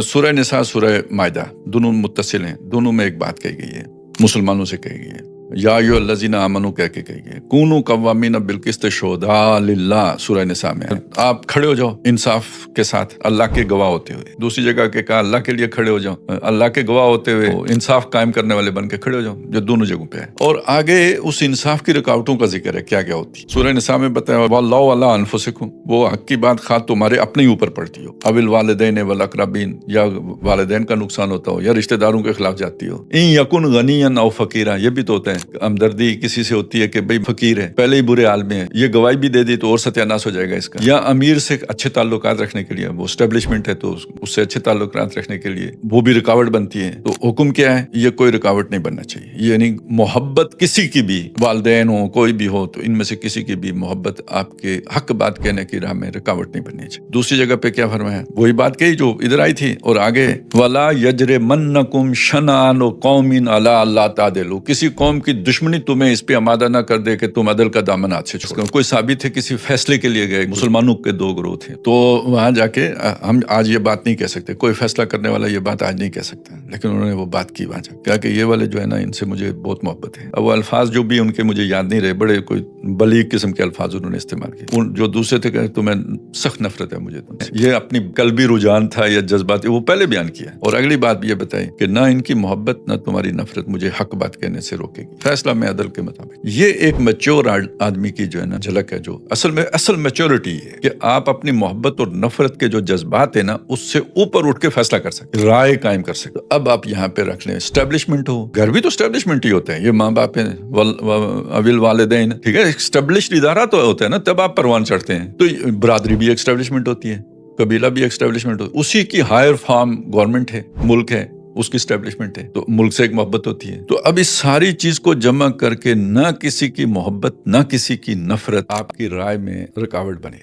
سورہ نساء سورہ مائدہ دونوں متصل ہیں، دونوں میں ایک بات کہی گئی ہے، مسلمانوں سے کہی گئی ہے، یا ایھا الذین آمنوا کہہ کے کہی گئی ہے، کونوا قوامین بالقسط شہداء للہ سورہ نساء میں۔ آپ کھڑے ہو جاؤ انصاف کے ساتھ اللہ کے گواہ ہوتے ہوئے۔ دوسری جگہ کہ کہا اللہ کے لیے کھڑے ہو جاؤ، اللہ کے گواہ ہوتے ہوئے انصاف قائم کرنے والے بن کے کھڑے ہو جاؤ، جو دونوں جگہوں پہ ہے۔ اور آگے اس انصاف کی رکاوٹوں کا ذکر ہے، کیا کیا ہوتی ہے۔ سورہ نساء میں بتایا واللہ علی انفسکم، وہ حق کی بات خواہ تمہارے اپنے ہی اوپر پڑتی ہو، او الوالدین والاقربین، یا والدین کا نقصان ہوتا ہو یا رشتہ داروں کے خلاف جاتی ہو، ان یکن غنیا او فقیرا، یہ بھی تو ہوتا ہے ہمدردی کسی سے ہوتی ہے کہ بھئی فقیر ہے، پہلے ہی برے حال میں ہے، یہ گواہی بھی دے دی تو اور ستیاناس ہو جائے گا اس کا، یا امیر سے اچھے تعلقات رکھنے کے لیے، وہ اسٹیبلشمنٹ ہے تو اس سے اچھے تعلقات رکھنے کے لیے وہ بھی رکاوٹ بنتی ہے۔ تو حکم کیا ہے؟ یہ کوئی رکاوٹ نہیں بننا چاہیے، یعنی محبت کسی کی بھی، والدین ہو کوئی بھی ہو، تو ان میں سے کسی کی بھی محبت آپ کے حق بات کہنے کی راہ میں رکاوٹ نہیں بننی چاہیے۔ دوسری جگہ پہ کیا فرمایا؟ وہی بات کہی جو ادھر آئی تھی، اور آگے وَلَا يَجْرِمَنَّكُمْ شَنَآنُ قَوْمٍ عَلَىٰ أَلَّا تَعْدِلُوا، کسی قوم کی دشمنی تمہیں اس پہ آمادہ نہ کر دے کہ تم عدل کا دامن ہاتھ سے چھوڑو۔ کوئی ثابت ہے کسی فیصلے کے لیے گئے، مسلمانوں کے دو گروہ تھے، تو وہاں جا کے ہم آج یہ بات نہیں کہہ سکتے، کوئی فیصلہ کرنے والا یہ بات آج نہیں کہہ سکتا، لیکن انہوں نے وہ بات کی وہاں جا کہا کہ یہ والے جو ہے نا، ان سے مجھے بہت محبت ہے۔ اب وہ الفاظ جو بھی ان کے مجھے یاد نہیں رہے، بڑے کوئی بلیغ قسم کے الفاظ انہوں نے استعمال کیے، جو دوسرے تھے کہ تمہیں سخت نفرت ہے مجھے تم سے، یہ اپنی قلبی رجحان تھا یا جذباتی، وہ پہلے بیان کیا۔ اور اگلی بات بھی یہ بتائی کہ نہ ان کی محبت نہ تمہاری نفرت مجھے حق بات کہنے سے روکے گی، فیصلہ میں عدل کے مطابق۔ یہ ایک میچور آدمی کی جو ہے نا جھلک ہے، جو اصل میچورٹی ہے کہ آپ اپنی محبت اور نفرت کے جو جذبات ہیں نا، اس سے اوپر اٹھ کے فیصلہ کر سکتے، رائے قائم کر سکتے۔ اب آپ یہاں پہ رکھ لیں اسٹیبلشمنٹ ہو، گھر بھی تو اسٹیبلشمنٹ ہی ہوتے ہیں، یہ ماں باپ ہیں، اویل والدین، ٹھیک ہے، اسٹیبلشڈ ادارہ تو ہوتا ہے نا، تب آپ پروان چڑھتے ہیں۔ تو برادری بھی ایک اسٹیبلشمنٹ ہوتی ہے، قبیلہ بھی ایک اسٹیبلشمنٹ ہوتی ہے، اسی کی ہائر فارم گورنمنٹ ہے، ملک ہے، اس کی اسٹیبلشمنٹ ہے، تو ملک سے ایک محبت ہوتی ہے۔ تو اب اس ساری چیز کو جمع کر کے نہ کسی کی محبت نہ کسی کی نفرت آپ کی رائے میں رکاوٹ بنے۔